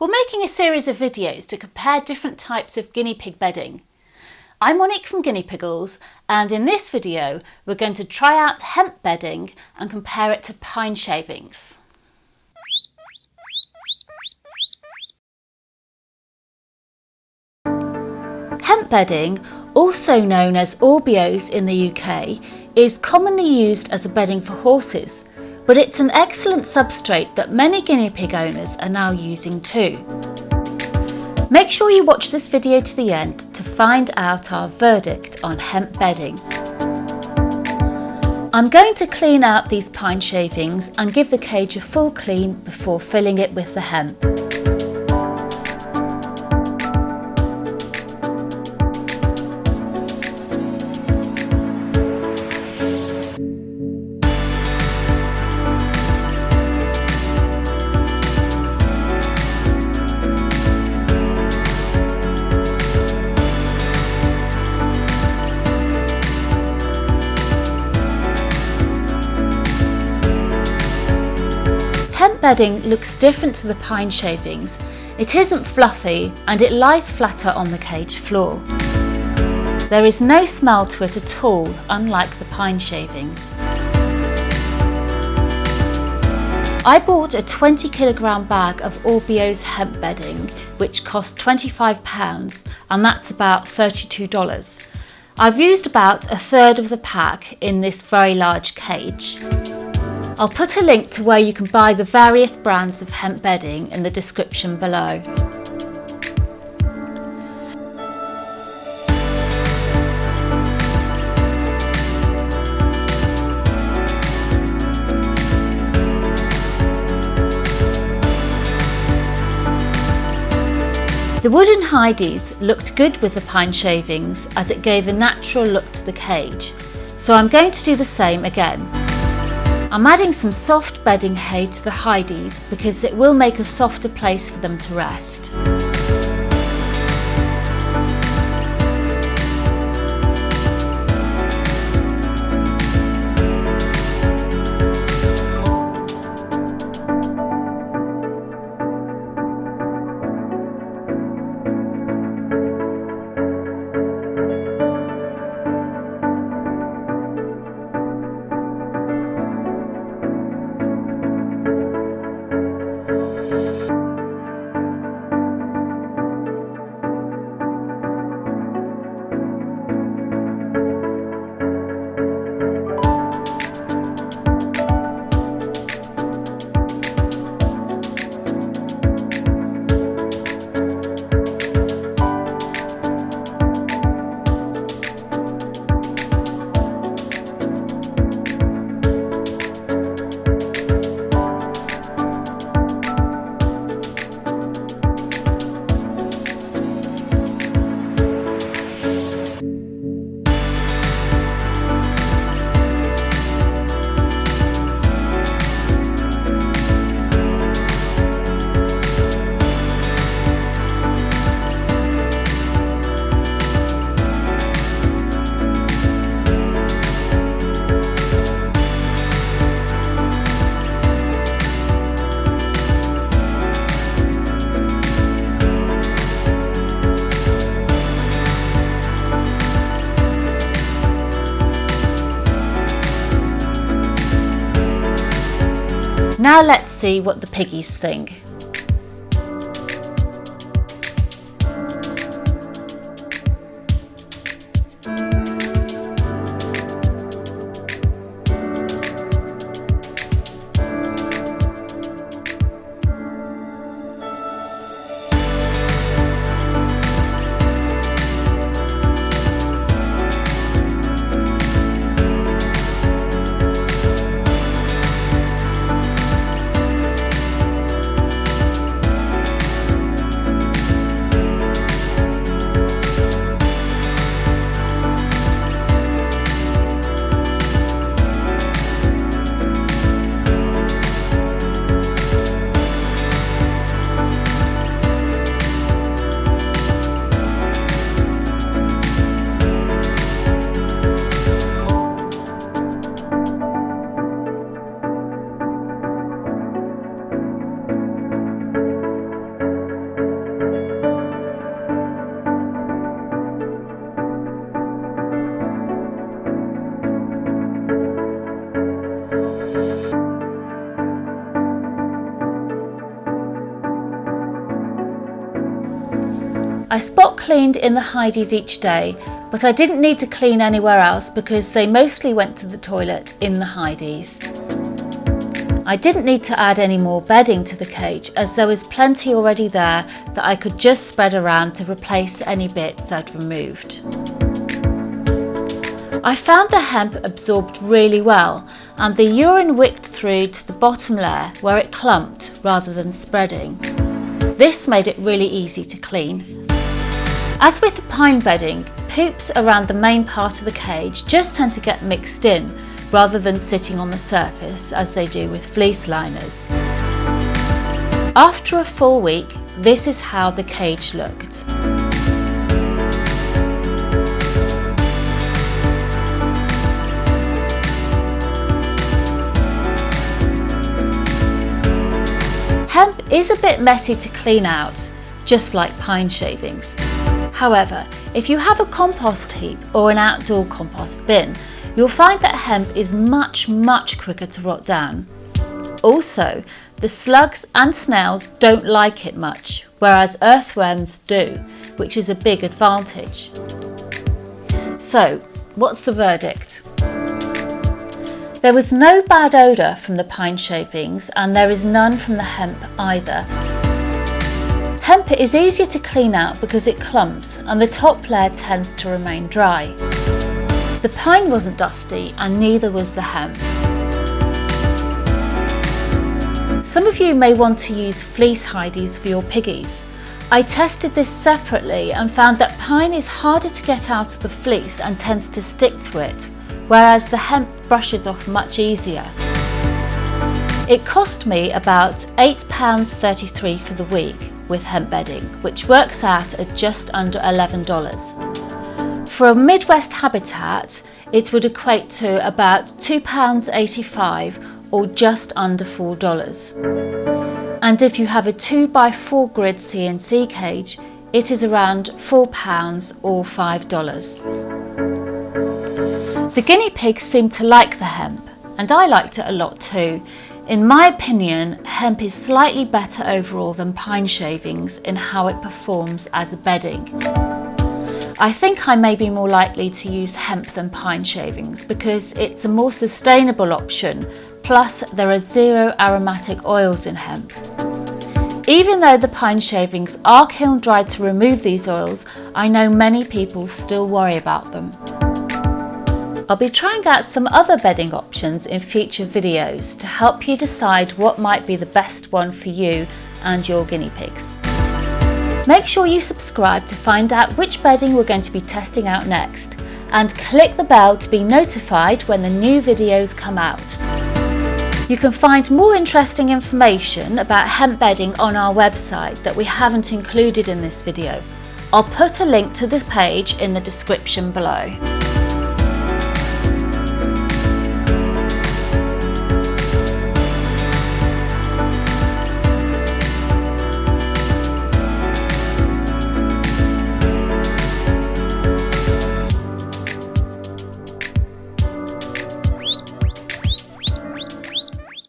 We're making a series of videos to compare different types of guinea pig bedding. I'm Monique from Guinea Piggles, and in this video we're going to try out hemp bedding and compare it to pine shavings. Hemp bedding, also known as AUBIOSE in the UK, is commonly used as a bedding for horses, but it's an excellent substrate that many guinea pig owners are now using too. Make sure you watch this video to the end to find out our verdict on hemp bedding. I'm going to clean out these pine shavings and give the cage a full clean before filling it with the hemp. Hemp bedding looks different to the pine shavings. It isn't fluffy and it lies flatter on the cage floor. There is no smell to it at all, unlike the pine shavings. I bought a 20 kilogram bag of AUBIOSE hemp bedding, which cost £25, and that's about $32. I've used about a third of the pack in this very large cage. I'll put a link to where you can buy the various brands of hemp bedding in the description below. The wooden hides looked good with the pine shavings as it gave a natural look to the cage, so I'm going to do the same again. I'm adding some soft bedding hay to the hides because it will make a softer place for them to rest. Now let's see what the piggies think. I spot cleaned in the hideys each day, but I didn't need to clean anywhere else because they mostly went to the toilet in the hideys. I didn't need to add any more bedding to the cage as there was plenty already there that I could just spread around to replace any bits I'd removed. I found the hemp absorbed really well and the urine wicked through to the bottom layer where it clumped rather than spreading. This made it really easy to clean. As with the pine bedding, poops around the main part of the cage just tend to get mixed in rather than sitting on the surface as they do with fleece liners. After a full week, this is how the cage looked. Hemp is a bit messy to clean out, just like pine shavings. However, if you have a compost heap or an outdoor compost bin, you'll find that hemp is much quicker to rot down. Also, the slugs and snails don't like it much, whereas earthworms do, which is a big advantage. So, what's the verdict? There was no bad odour from the pine shavings and there is none from the hemp either. Hemp is easier to clean out because it clumps and the top layer tends to remain dry. The pine wasn't dusty and neither was the hemp. Some of you may want to use fleece hideys for your piggies. I tested this separately and found that pine is harder to get out of the fleece and tends to stick to it, whereas the hemp brushes off much easier. It cost me about £8.33 for the week with hemp bedding, which works out at just under $11. For a Midwest habitat, it would equate to about £2.85 or just under $4. And if you have a 2x4 grid CNC cage, it is around £4 or $5. The guinea pigs seem to like the hemp, and I liked it a lot too. In my opinion, hemp is slightly better overall than pine shavings in how it performs as a bedding. I think I may be more likely to use hemp than pine shavings because it's a more sustainable option, plus there are 0 aromatic oils in hemp. Even though the pine shavings are kiln dried to remove these oils, I know many people still worry about them. I'll be trying out some other bedding options in future videos to help you decide what might be the best one for you and your guinea pigs. Make sure you subscribe to find out which bedding we're going to be testing out next, and click the bell to be notified when the new videos come out. You can find more interesting information about hemp bedding on our website that we haven't included in this video. I'll put a link to the page in the description below.